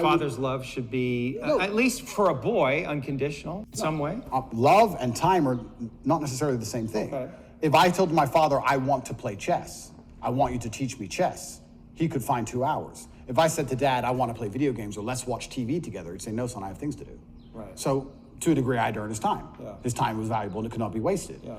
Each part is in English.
father's love should be, at least for a boy, unconditional in some way. Love and time are not necessarily the same thing. Okay. If I told my father, I want to play chess, I want you to teach me chess, he could find 2 hours. If I said to Dad, I want to play video games or let's watch TV together, he'd say, no, son, I have things to do. Right. So to a degree, I had to earn his time. Yeah. His time was valuable and it could not be wasted. Yeah.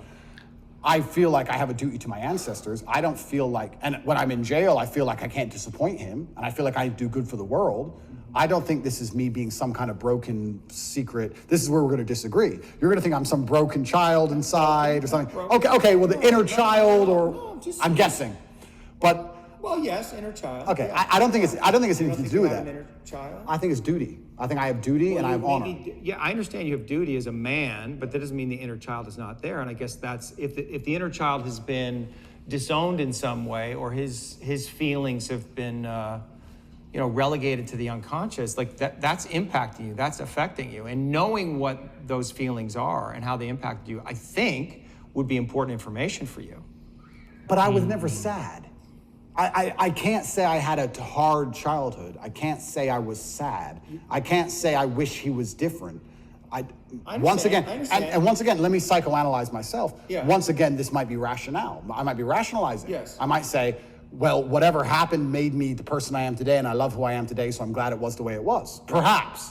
I feel like I have a duty to my ancestors. I don't feel like, and when I'm in jail, I feel like I can't disappoint him, and I feel like I do good for the world. I don't think this is me being some kind of broken secret. This is where we're going to disagree. You're going to think I'm some broken child inside or something. Okay, well, the inner child, or I'm guessing, but. Well, yes, inner child. Okay, yeah. I don't think it's anything to do with that. An inner child? I think it's duty. I think I have duty and I have honor. Yeah, I understand you have duty as a man, but that doesn't mean the inner child is not there. And I guess that's if the inner child has been disowned in some way, or his feelings have been relegated to the unconscious, like that's impacting you, that's affecting you, and knowing what those feelings are and how they impacted you, I think, would be important information for you. But I was never sad. I can't say I had a hard childhood. I can't say I was sad. I can't say I wish he was different. Once again, and once again, let me psychoanalyze myself. Yeah. Once again, this might be rationale. I might be rationalizing. Yes. I might say, well, whatever happened made me the person I am today, and I love who I am today, so I'm glad it was the way it was. Perhaps.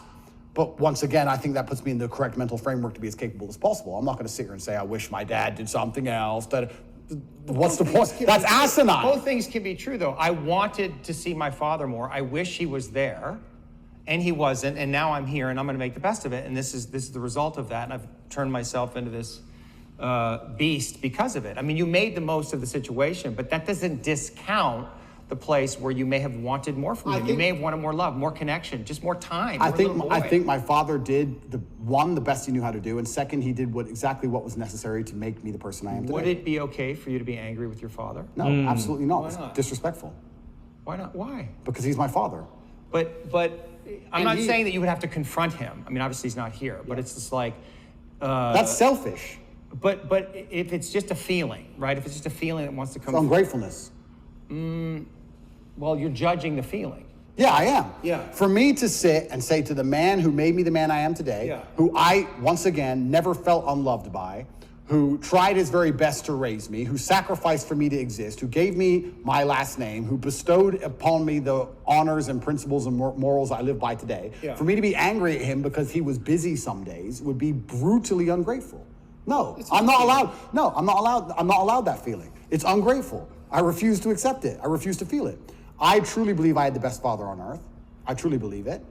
But once again, I think that puts me in the correct mental framework to be as capable as possible. I'm not going to sit here and say, I wish my dad did something else. What's the point? That's asinine. Both things can be true, though. I wanted to see my father more. I wish he was there, and he wasn't. And now I'm here, and I'm going to make the best of it. And this is the result of that. And I've turned myself into this beast because of it. I mean, you made the most of the situation, but that doesn't discount the place where you may have wanted more from him. You may have wanted more love, more connection, just more time. I think my father did the best he knew how to do, and second, he did exactly what was necessary to make me the person I am today. Would it be okay for you to be angry with your father? No, absolutely not. Why It's not? disrespectful. Why not? Why? Because he's my father. But I'm not saying that you would have to confront him. I mean, obviously he's not here, but it's just like that's selfish. But if it's just a feeling, right? If it's just a feeling that wants to come. It's ungratefulness. Well, you're judging the feeling. Yeah, I am. Yeah. For me to sit and say to the man who made me the man I am today, who I, once again, never felt unloved by, who tried his very best to raise me, who sacrificed for me to exist, who gave me my last name, who bestowed upon me the honors and principles and morals I live by today, for me to be angry at him because he was busy some days would be brutally ungrateful. No, I'm not allowed. No, I'm not allowed. I'm not allowed that feeling. It's ungrateful. I refuse to accept it. I refuse to feel it. I truly believe I had the best father on earth. I truly believe it.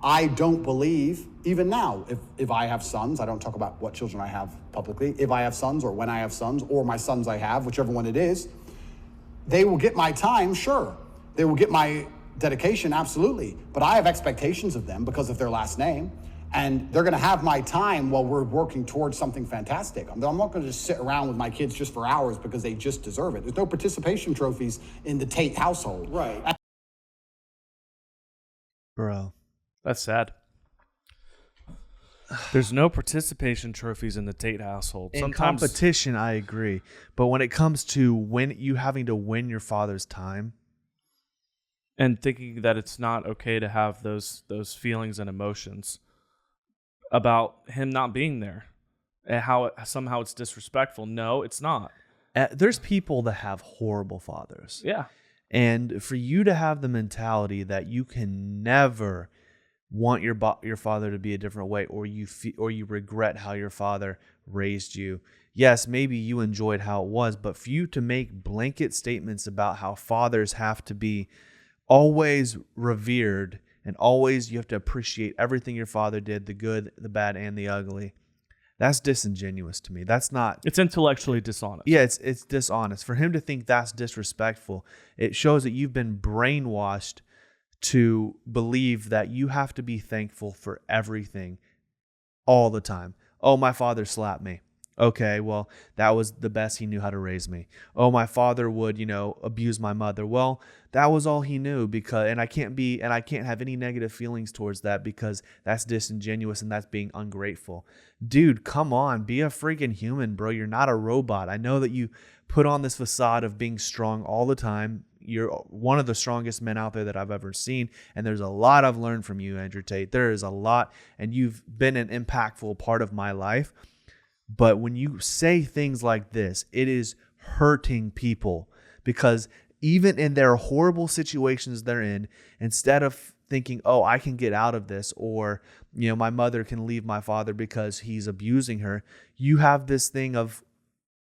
I don't believe, even now, if I have sons, I don't talk about what children I have publicly, if I have sons or when I have sons or my sons I have, whichever one it is, they will get my time, sure. They will get my dedication, absolutely. But I have expectations of them because of their last name. And they're going to have my time while we're working towards something fantastic. I'm not going to just sit around with my kids just for hours because they just deserve it. There's no participation trophies in the Tate household. Right. Bro. That's sad. There's no participation trophies in the Tate household. In competition, I agree. But when it comes to you having to win your father's time, and thinking that it's not okay to have those feelings and emotions about him not being there, and how somehow it's disrespectful. No, it's not. There's people that have horrible fathers. Yeah. And for you to have the mentality that you can never want your father to be a different way, or you regret how your father raised you. Yes, maybe you enjoyed how it was, but for you to make blanket statements about how fathers have to be always revered and always you have to appreciate everything your father did, the good, the bad, and the ugly. That's disingenuous to me. That's not... It's intellectually dishonest. Yeah, it's dishonest. For him to think that's disrespectful, it shows that you've been brainwashed to believe that you have to be thankful for everything all the time. Oh, my father slapped me. Okay, well, that was the best he knew how to raise me. Oh, my father would, abuse my mother. Well, that was all he knew and I can't have any negative feelings towards that because that's disingenuous and that's being ungrateful. Dude, come on, be a freaking human, bro. You're not a robot. I know that you put on this facade of being strong all the time. You're one of the strongest men out there that I've ever seen. And there's a lot I've learned from you, Andrew Tate. There is a lot. And you've been an impactful part of my life. But when you say things like this, it is hurting people, because even in their horrible situations they're in, instead of thinking, oh, I can get out of this, or, my mother can leave my father because he's abusing her, you have this thing of,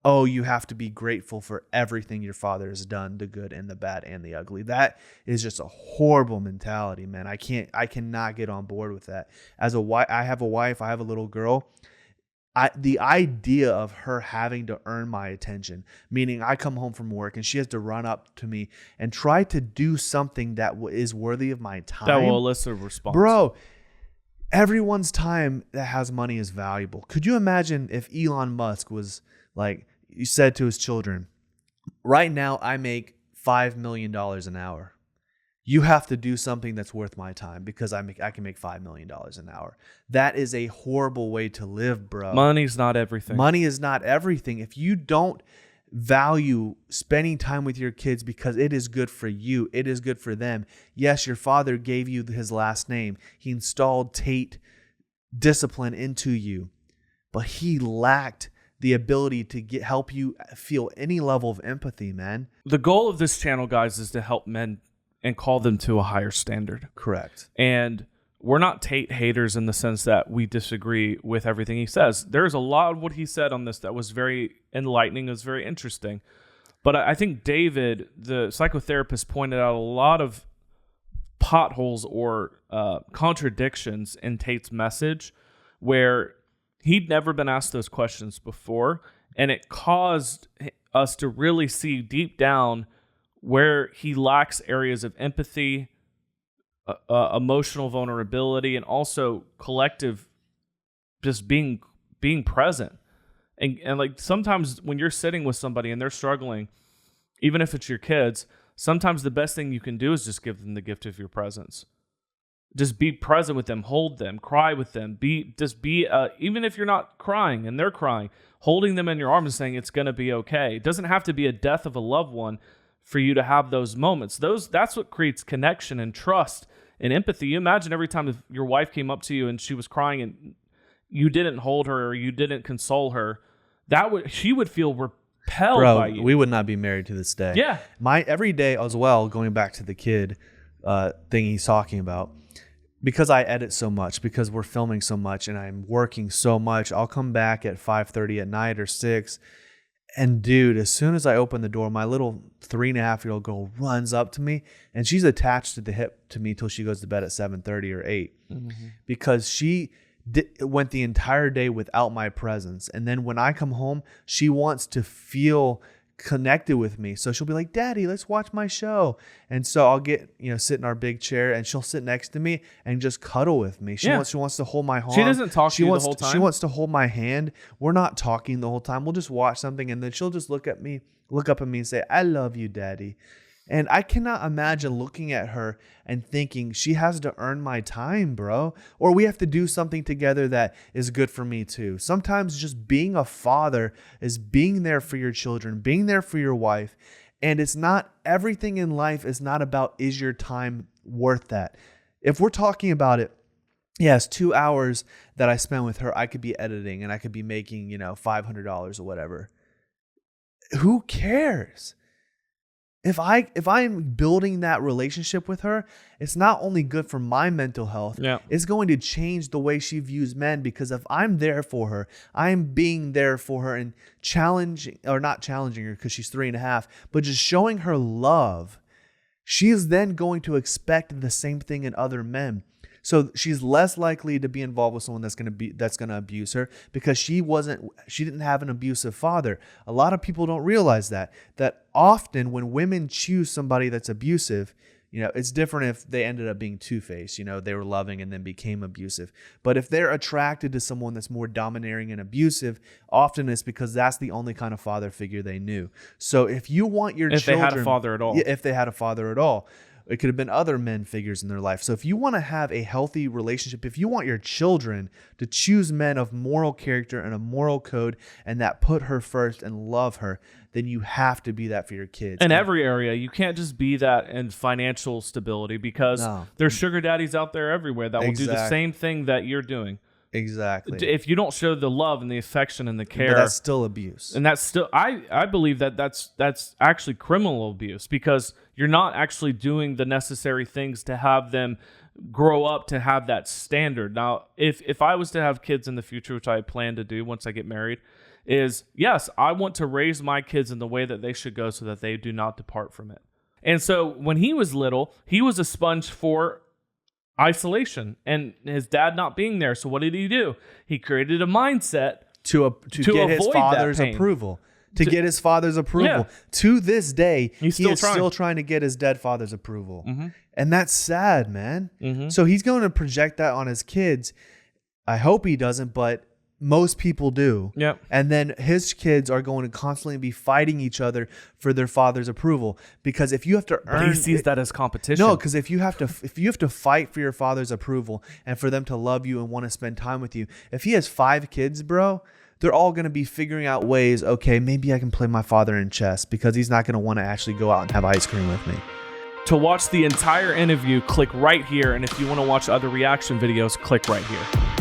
oh, you have to be grateful for everything your father has done, the good and the bad and the ugly. That is just a horrible mentality, man. I cannot get on board with that. I have a wife, I have a little girl. The idea of her having to earn my attention, meaning I come home from work and she has to run up to me and try to do something that is worthy of my time. That will elicit a response. Bro, everyone's time that has money is valuable. Could you imagine if Elon Musk was like, you said to his children, right now I make $5 million an hour. You have to do something that's worth my time because I can make $5 million an hour. That is a horrible way to live, bro. Money's not everything. Money is not everything. If you don't value spending time with your kids because it is good for you, it is good for them. Yes, your father gave you his last name. He installed Tate discipline into you, but he lacked the ability to help you feel any level of empathy, man. The goal of this channel, guys, is to help men and call them to a higher standard. Correct. And we're not Tate haters in the sense that we disagree with everything he says. There's a lot of what he said on this that was very enlightening, it was very interesting. But I think David, the psychotherapist, pointed out a lot of potholes or contradictions in Tate's message where he'd never been asked those questions before, and it caused us to really see deep down where he lacks areas of empathy, emotional vulnerability, and also collective just being present. And like sometimes when you're sitting with somebody and they're struggling, even if it's your kids, sometimes the best thing you can do is just give them the gift of your presence. Just be present with them, hold them, cry with them, even if you're not crying and they're crying, holding them in your arms and saying it's going to be okay. It doesn't have to be a death of a loved one for you to have those moments. That's what creates connection and trust and empathy. You imagine every time if your wife came up to you and she was crying and you didn't hold her or you didn't console her, she would feel repelled by you. We would not be married to this day. Yeah. Every day as well, going back to the kid thing he's talking about, because I edit so much, because we're filming so much and I'm working so much, I'll come back at 5:30 at night or 6. And dude, as soon as I open the door, my little 3.5-year-old girl runs up to me and she's attached to the hip to me till she goes to bed at 7:30 or 8, because she went the entire day without my presence. And then when I come home, she wants to feel connected with me. So she'll be like, Daddy, let's watch my show. And so I'll get, sit in our big chair and she'll sit next to me and just cuddle with me. She wants to hold my arm. She doesn't talk to you the whole time. She wants to hold my hand. We're not talking the whole time. We'll just watch something and then she'll just look up at me and say, I love you, Daddy. And I cannot imagine looking at her and thinking she has to earn my time, bro. Or we have to do something together that is good for me too. Sometimes just being a father is being there for your children, being there for your wife. And it's not, everything in life is not about, is your time worth that? If we're talking about it, yes, 2 hours that I spend with her, I could be editing and I could be making, $500 or whatever. Who cares? If I'm building that relationship with her, it's not only good for my mental health, it's going to change the way she views men, because if I'm there for her, I'm being there for her and not challenging her because she's 3.5, but just showing her love. She is then going to expect the same thing in other men. So she's less likely to be involved with someone that's going to abuse her, because she didn't have an abusive father. A lot of people don't realize that often when women choose somebody that's abusive, it's different if they ended up being two-faced, they were loving and then became abusive. But if they're attracted to someone that's more domineering and abusive, often it's because that's the only kind of father figure they knew. So if you want your children, they had a father at all. If they had a father at all. It could have been other men figures in their life. So if you want to have a healthy relationship, if you want your children to choose men of moral character and a moral code and that put her first and love her, then you have to be that for your kids. In every area. You can't just be that in financial stability, because there's sugar daddies out there everywhere that will do the same thing that you're doing. Exactly. If you don't show the love and the affection and the care, but that's still abuse. And that's still, I believe that's actually criminal abuse, because you're not actually doing the necessary things to have them grow up to have that standard. Now, if I was to have kids in the future, which I plan to do once I get married, is yes, I want to raise my kids in the way that they should go so that they do not depart from it. And so when he was little, he was a sponge for isolation and his dad not being there. So what did he do? He created a mindset to get his father's approval. To get his father's approval. Yeah. To this day, he's still trying to get his dead father's approval. Mm-hmm. And that's sad, man. Mm-hmm. So he's going to project that on his kids. I hope he doesn't, but most people do. Yep. And then his kids are going to constantly be fighting each other for their father's approval, because if you have to earn, but he sees that as competition. No, because if you have to fight for your father's approval and for them to love you and want to spend time with you. If he has 5 kids, bro, they're all going to be figuring out ways, okay, maybe I can play my father in chess, because he's not going to want to actually go out and have ice cream with me. To watch the entire interview, click right here. And if you want to watch other reaction videos, click right here.